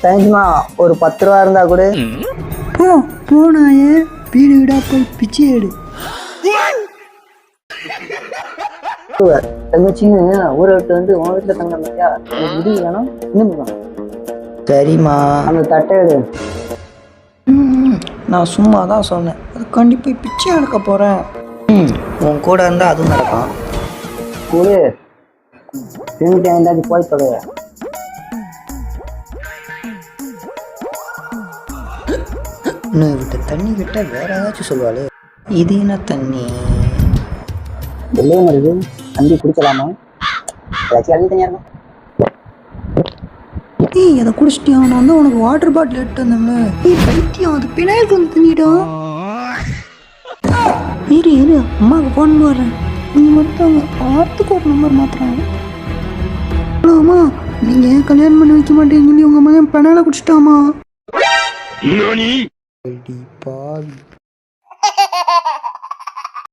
தேங்க்ஸ்மா. ஒரு 10 ரூபா இருந்தா கூட. போனாயே வீடு வீடா போய் பிச்சை எடு. தங்கச்சின்னு ஊரை விட்டு வந்து உன் வீட்டில் தங்க பார்த்தியா? இது வேணும், இன்னும் வேணும். சரிம்மா. அந்த தட்டை எடு. நான் சும்மா தான் சொன்னேன், அதுக்காண்டி போய் பிச்சை எடுக்க போகிறேன். உன் கூட இருந்தால் அதுவும் நடக்கும். கூட திரும்பிட்டு எந்தாச்சும் போய் தொலைய. இன்னும் விட்ட தண்ணி விட்ட வேற ஏதாச்சும் சொல்லுவாள். இது என்ன தண்ணி? வெள்ளையே மருது தண்ணி குடிக்கலாமா? ஏதாச்சும் அள்ளி தனியாக இருக்கும். ஏய், அதை குடிச்சிட்டியா? நான் வந்து உனக்கு வாட்டர் பாட்டில் எடுத்து வந்தோம்ல. ஏய் பைத்தியம், அது பினாயில் வந்து தண்ணிடா. இரு அம்மாவுக்கு ஃபோன் போடுறேன். நீங்கள் மட்டும் வாரத்துக்கு ஒரு நம்பர் மாத்துறாங்க. அம்மா, நீங்கள் ஏன் கல்யாணம் பண்ணி வைக்க மாட்டேன்னு சொல்லி உங்கள் மகன் பினாயில குடிச்சிட்டாமா? பாவி.